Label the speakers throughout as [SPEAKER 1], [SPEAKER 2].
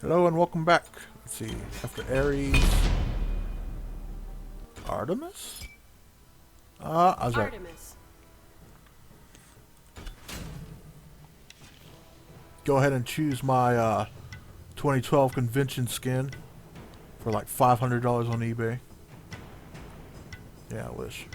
[SPEAKER 1] Hello and welcome back. Let's see. After Ares, Artemis? I was right.
[SPEAKER 2] Artemis.
[SPEAKER 1] Go ahead and choose my 2012 convention skin for like $500 on eBay. Yeah, I wish.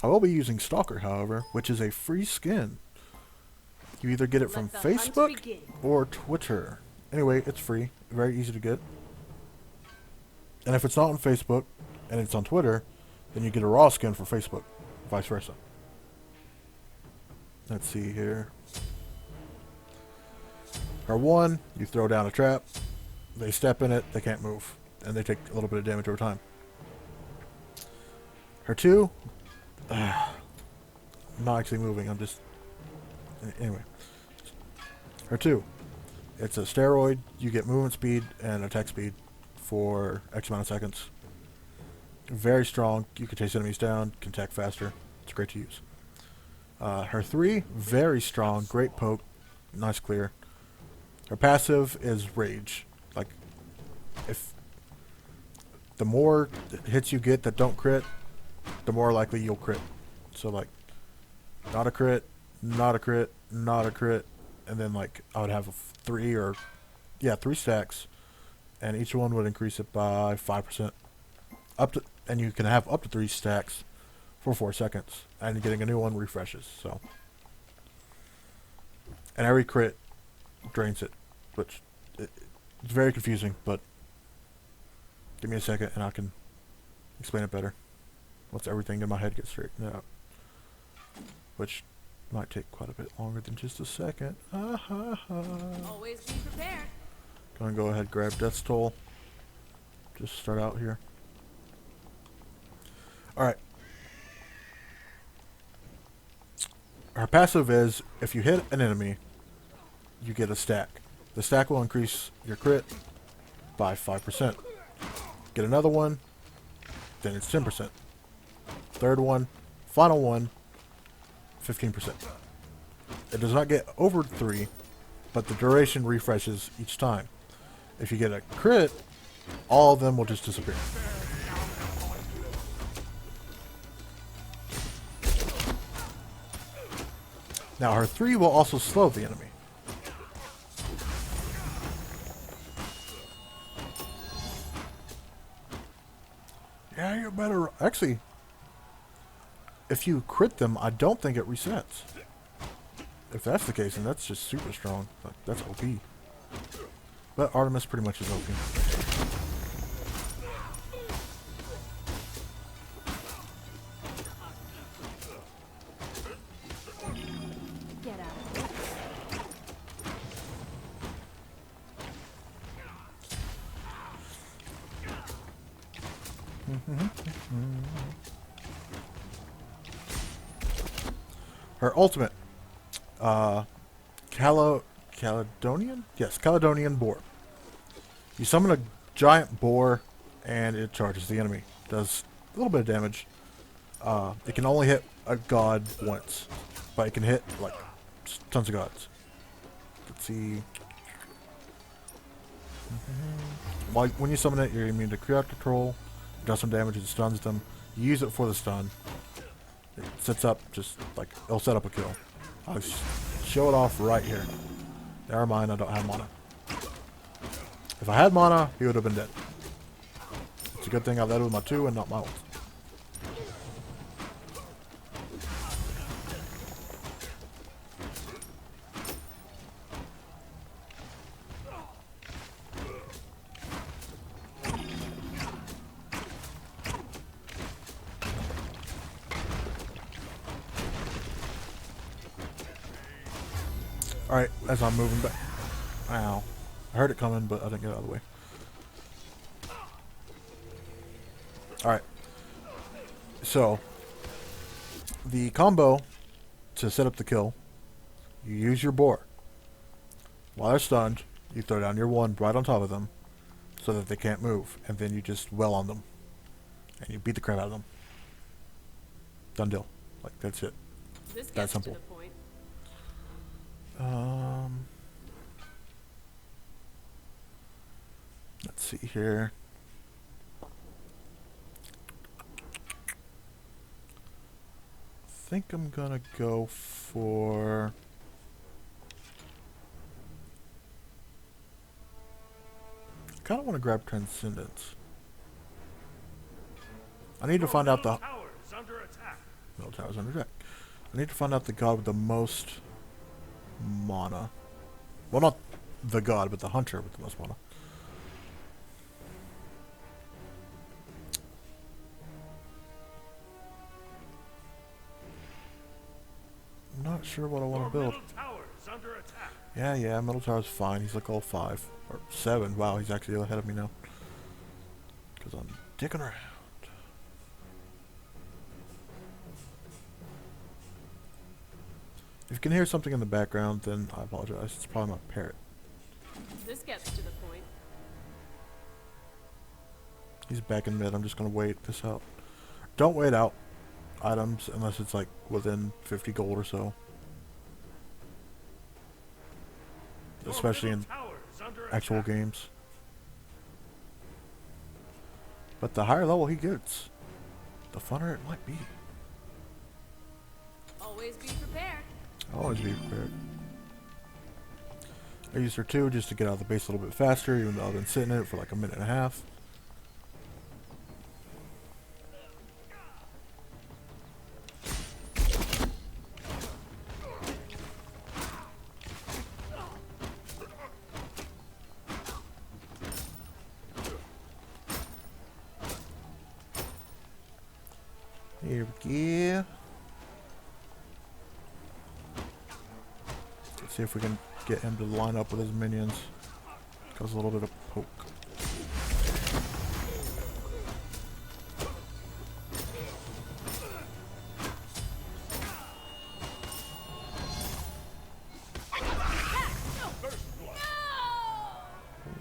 [SPEAKER 1] I will be using Stalker, however, which is a free skin. You either get it from
[SPEAKER 2] Let the hunt
[SPEAKER 1] Facebook
[SPEAKER 2] begin.
[SPEAKER 1] or Twitter. Anyway, it's free. Very easy to get. And if it's not on Facebook and it's on Twitter, then you get a raw skin for Facebook. Vice versa. Let's see here. R1, you throw down a trap. They step in it, they can't move. And they take a little bit of damage over time. R2, I'm not actually moving, I'm just... Anyway. R2, it's a steroid. You get movement speed and attack speed for X amount of seconds. Very strong. You can chase enemies down, can attack faster. It's great to use. Her 3, very strong, great poke, nice clear. Her passive is rage. Like, if the more hits you get that don't crit, the more likely you'll crit. So like, not a crit, not a crit, not a crit, and then like I would have 3 stacks, and each one would increase it by 5%. And you can have up to 3 stacks for 4 seconds, and getting a new one refreshes. So, and every crit drains it, which it's very confusing. But give me a second, and I can explain it better once everything in my head gets straightened out, which might take quite a bit longer than just a second.
[SPEAKER 2] Always be prepared.
[SPEAKER 1] Go ahead, grab Death's Toll. Just start out here. Alright. Our passive is, if you hit an enemy, you get a stack. The stack will increase your crit by 5%. Get another one, then it's 10%. Third one, final one, 15%. It does not get over 3, but the duration refreshes each time. If you get a crit, all of them will just disappear. Now her 3 will also slow the enemy. Yeah, you better... Actually, if you crit them, I don't think it resets. If that's the case, then that's just super strong. Like, that's OP. But Artemis pretty much is OP.
[SPEAKER 2] Get out.
[SPEAKER 1] Her ultimate, Caledonian? Yes, Caledonian Boar. You summon a giant boar, and it charges the enemy. Does a little bit of damage. It can only hit a god once, but it can hit like tons of gods. Let's see. When you summon it, you're immune to crowd control. It does some damage and stuns them. You use it for the stun. It sets up just like it'll set up a kill. I'll show it off right here. Never mind, I don't have mana. If I had mana, he would have been dead. It's a good thing I led with my 2 and not my ult. Alright, as I'm moving back. Ow. I heard it coming, but I didn't get out of the way. Alright. So, the combo to set up the kill, you use your boar. While they're stunned, you throw down your 1 right on top of them so that they can't move, and then you just well on them. And you beat the crap out of them. Done deal. Like, that's it.
[SPEAKER 2] This
[SPEAKER 1] That
[SPEAKER 2] gets
[SPEAKER 1] simple.
[SPEAKER 2] to the point.
[SPEAKER 1] Let's see here. I think I'm gonna go for... I kinda wanna grab Transcendence. I need to find out the... Middle tower's under attack. I need to find out the god with the most mana. Well, not the god, but the hunter with the most mana. I'm not sure what I want to build. Yeah, middle tower's fine. He's like all 5. Or 7. Wow, he's actually ahead of me now. Because I'm dicking around. If you can hear something in the background, then I apologize. It's probably my parrot.
[SPEAKER 2] This gets to the point.
[SPEAKER 1] He's back in mid. I'm just going to wait this out. Don't wait out items unless it's like within 50 gold or so. Especially in actual games. But the higher level he gets, the funner it might be.
[SPEAKER 2] Always be prepared.
[SPEAKER 1] I'll always be prepared. I used her 2 just to get out of the base a little bit faster, even though I've been sitting in it for like a minute and a half. Here we go. Let's see if we can get him to line up with his minions. Cause a little bit of poke.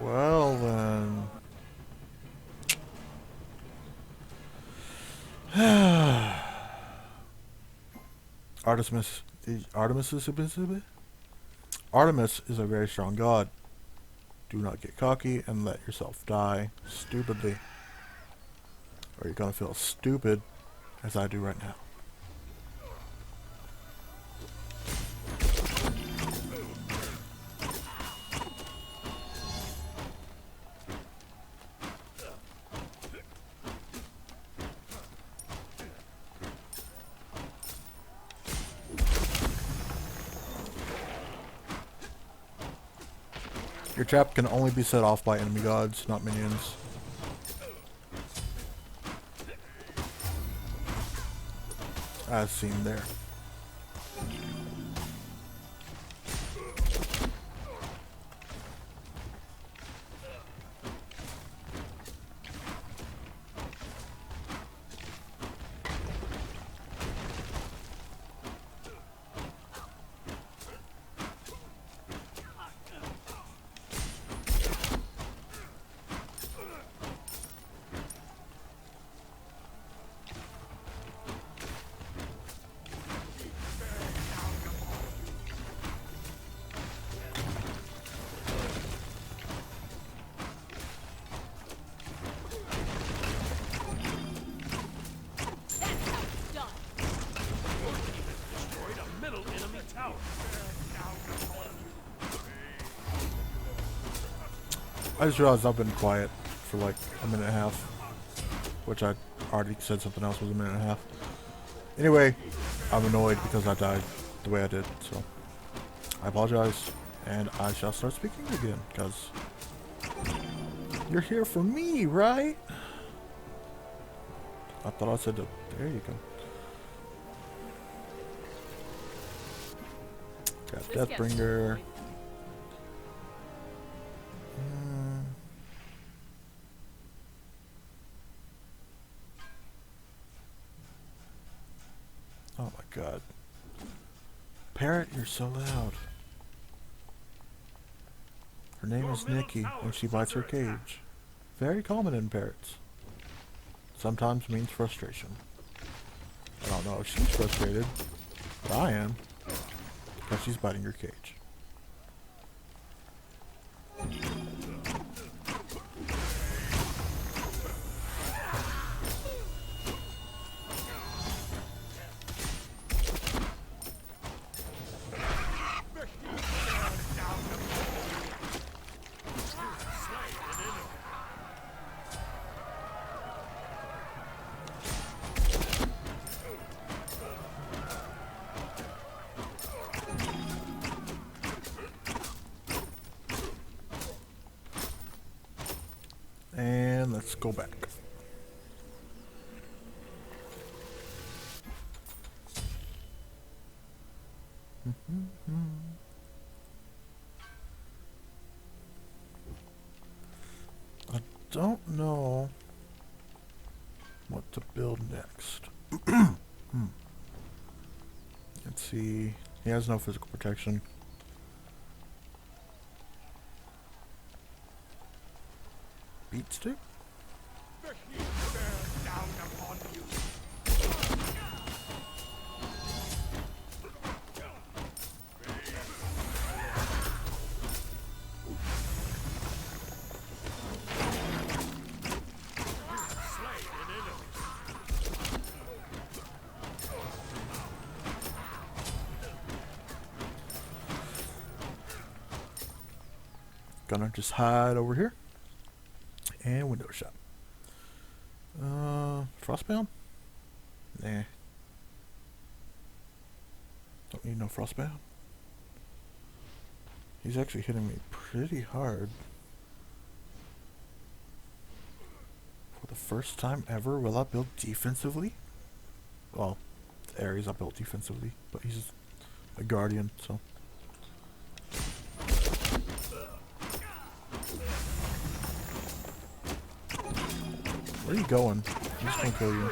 [SPEAKER 1] Well then. Artemis is a very strong god. Do not get cocky and let yourself die stupidly. Or you're gonna feel stupid, as I do right now. Your trap can only be set off by enemy gods, not minions. As seen there. I just realized I've been quiet for like a minute and a half, which I already said something else was a minute and a half. Anyway, I'm annoyed because I died the way I did, so I apologize, and I shall start speaking again, because you're here for me, right? I thought I said that. There you go. Got Deathbringer. Oh my god. Parrot, you're so loud. Her name is Nikki, and she bites her cage. Very common in parrots. Sometimes means frustration. I don't know if she's frustrated, but I am. Because she's biting your cage. let's go back. I don't know what to build next. Let's see. He has no physical protection. Beat stick? Gonna just hide over here. And window shot. Frostbound? Nah. Don't need no frostbound. He's actually hitting me pretty hard. For the first time ever, will I build defensively? Well, the Ares I built defensively, but he's a guardian, so. Where are you going? I'm just gonna kill you.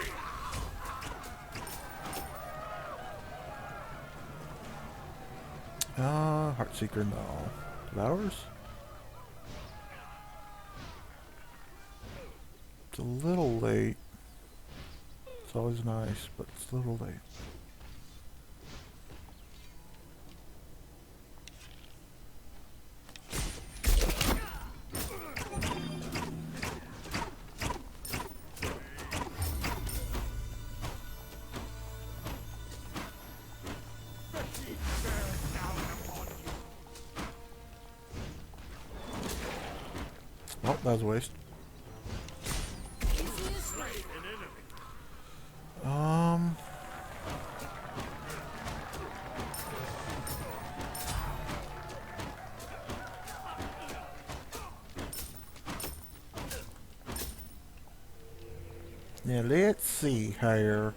[SPEAKER 1] Heartseeker, no. Devours? It's a little late. It's always nice, but it's a little late. Oh, that was a waste. Yeah, let's see here.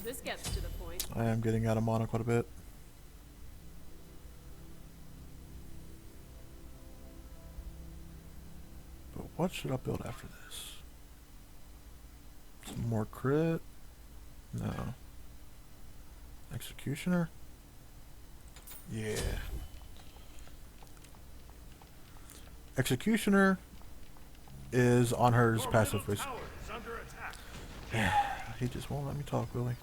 [SPEAKER 2] This gets to the point.
[SPEAKER 1] I am getting out of mana quite a bit. But what should I build after this? Some more crit? No. Executioner? Yeah. Executioner is on her's passive. He just won't let me talk, will he?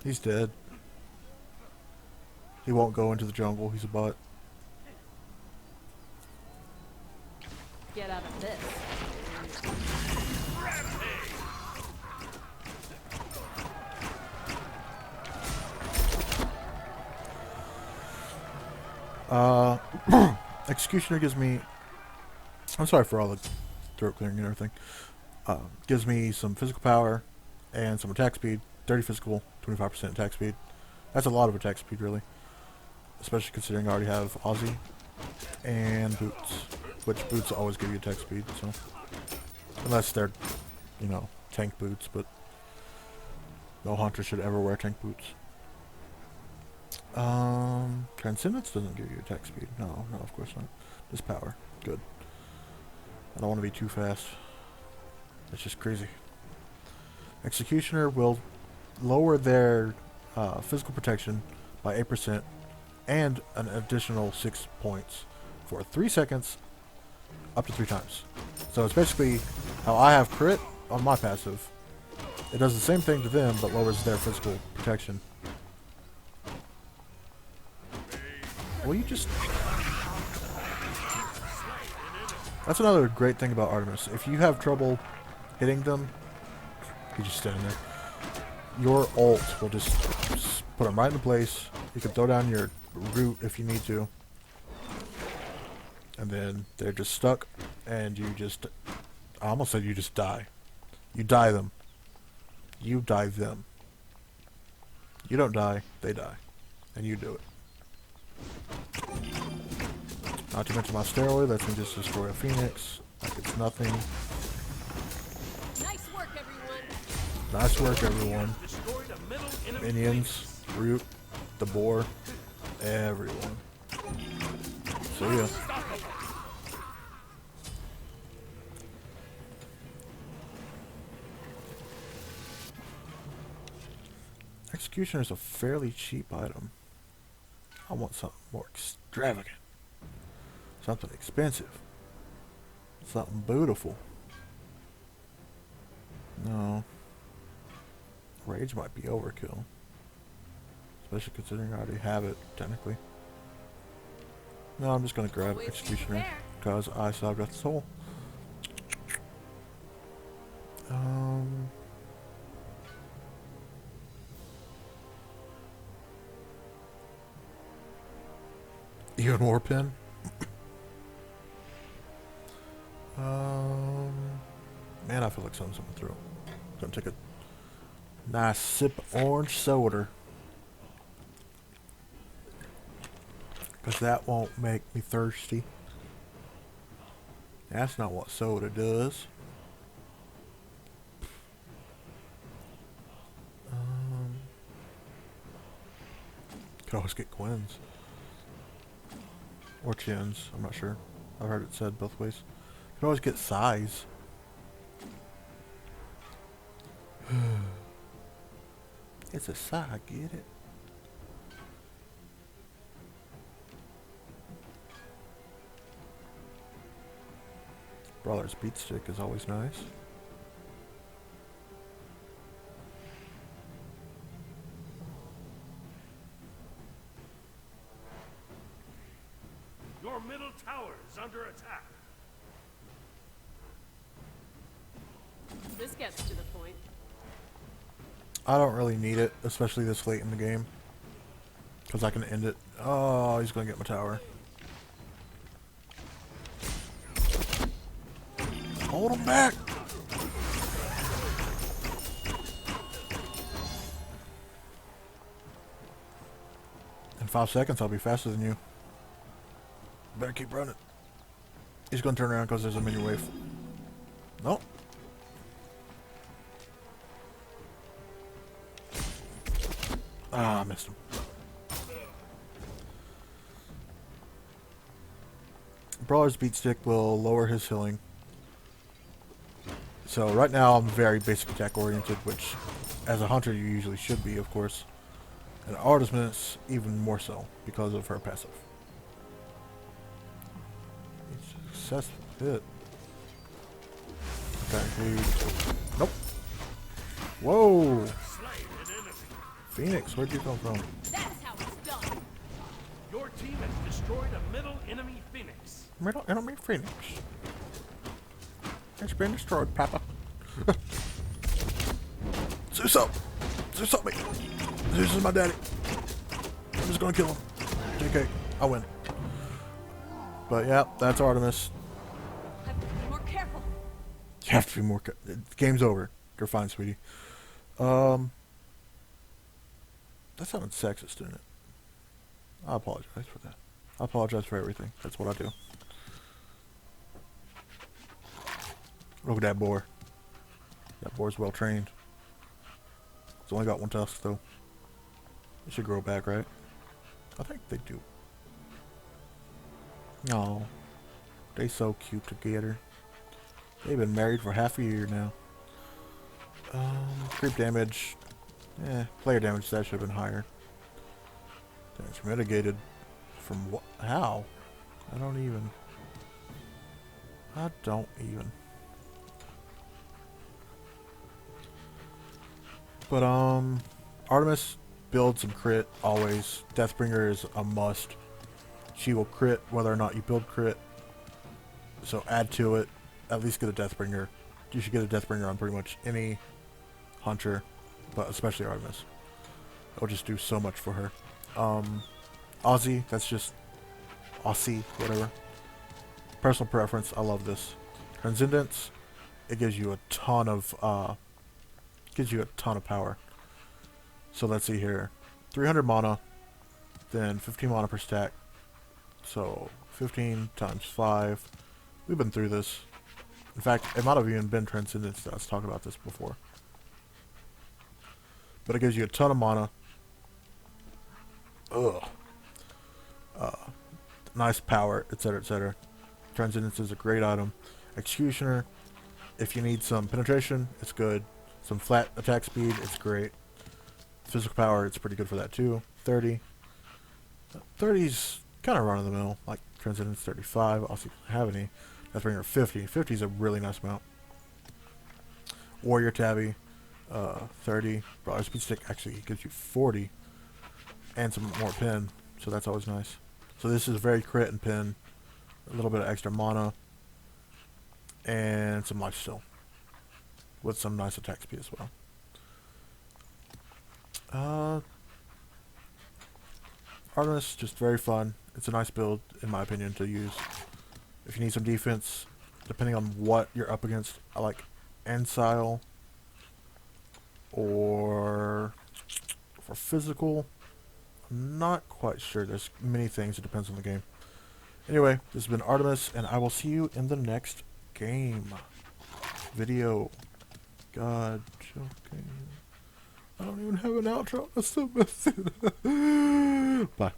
[SPEAKER 1] He's dead. He won't go into the jungle. He's a bot.
[SPEAKER 2] Get out of this.
[SPEAKER 1] Executioner gives me... I'm sorry for all the throat clearing and everything. Gives me some physical power and some attack speed. 30 physical, 25% attack speed. That's a lot of attack speed, really. Especially considering I already have Aussie and boots. Which boots always give you attack speed, so... Unless they're, you know, tank boots, but... No hunter should ever wear tank boots. Transcendence doesn't give you attack speed. No, of course not. Just power. Good. I don't want to be too fast. It's just crazy. Executioner will lower their physical protection by 8% and an additional 6 points for 3 seconds up to 3 times. So it's basically how I have crit on my passive. It does the same thing to them, but lowers their physical protection. Will you just... That's another great thing about Artemis. If you have trouble hitting them, you just stand there. Your ult will just put them right into place. You can throw down your root if you need to. And then they're just stuck, and you just... I almost said you just die. You die them. You dive them. You don't die, they die. And you do it. Not to mention my steroid, that can just destroy a phoenix. Like it's nothing.
[SPEAKER 2] Nice work, everyone.
[SPEAKER 1] Nice work, everyone. Minions, Root, the boar, everyone. See ya. Executioner is a fairly cheap item. I want something more extravagant. Something expensive. Something beautiful. No. Rage might be overkill. Especially considering I already have it, technically. No, I'm just gonna grab Executioner because I still got the soul. Even more pin. Man, I feel like something through. Gonna take a nice sip of orange soda. Because that won't make me thirsty. That's not what soda does. Could always get Gwyn's. Or Chin's, I'm not sure. I've heard it said both ways. Could always get size. It's a sigh, get it? Brawler's beat stick is always nice.
[SPEAKER 3] Your middle tower is under attack.
[SPEAKER 2] This gets to the point.
[SPEAKER 1] I don't really need it, especially this late in the game. Because I can end it. Oh, he's going to get my tower. Hold him back! In 5 seconds, I'll be faster than you. Better keep running. He's going to turn around because there's a mini wave. Nope. Ah, I missed him. Brawler's beat stick will lower his healing. So right now I'm very basic attack oriented, which as a hunter you usually should be, of course. And Artemis even more so because of her passive. Successful hit. That includes... Nope. Whoa! Phoenix, where'd you come from?
[SPEAKER 2] That's how it's done.
[SPEAKER 3] Your team has destroyed a middle enemy Phoenix.
[SPEAKER 1] Middle enemy Phoenix. It's been destroyed, Papa. Zeus up! Zeus up me! Zeus is my daddy. I'm just gonna kill him. JK, I win. But yeah, that's Artemis.
[SPEAKER 2] I have to be more careful.
[SPEAKER 1] You have to be more careful. Game's over. You're fine, sweetie. That sounded sexist, didn't it? I apologize for that. I apologize for everything. That's what I do. Look at that boar. That boar's well trained. It's only got one tusk though. It should grow back, right? I think they do. Oh, they so cute together. They've been married for half a year now. Creep damage. Player damage, that should have been higher. Damage mitigated from what? How? I don't even. But Artemis builds some crit always. Deathbringer is a must. She will crit whether or not you build crit. So add to it. At least get a Deathbringer. You should get a Deathbringer on pretty much any hunter, but especially Artemis. It'll just do so much for her. Aussie, that's just Aussie, whatever. personal preference. I love this. Transcendence, it gives you a ton of power. So let's see here. 300 mana, then 15 mana per stack. So 15 times 5. We've been through this. In fact, it might have even been Transcendence that I was talking about this before. But it gives you a ton of mana. Ugh. Nice power, etc., etc. Transcendence is a great item. Executioner, if you need some penetration, it's good. Some flat attack speed, it's great. Physical power, it's pretty good for that too. 30. 30's kind of run of the mill, like Transcendence 35. I'll see if I have any. That's bring her 50. 50 is a really nice amount. Warrior Tabby, 30. Broader Speed Stick actually gives you 40. And some more pin, so that's always nice. So this is very crit and pin. A little bit of extra mana. And some lifesteal. With some nice attack speed as well. Artemis, just very fun. It's a nice build, in my opinion, to use. If you need some defense, depending on what you're up against, I like Ensile. Or for physical, I'm not quite sure. There's many things. It depends on the game. Anyway, this has been Artemis, and I will see you in the next game. Video. God, joking. I don't even have an outro. That's so messy. Bye.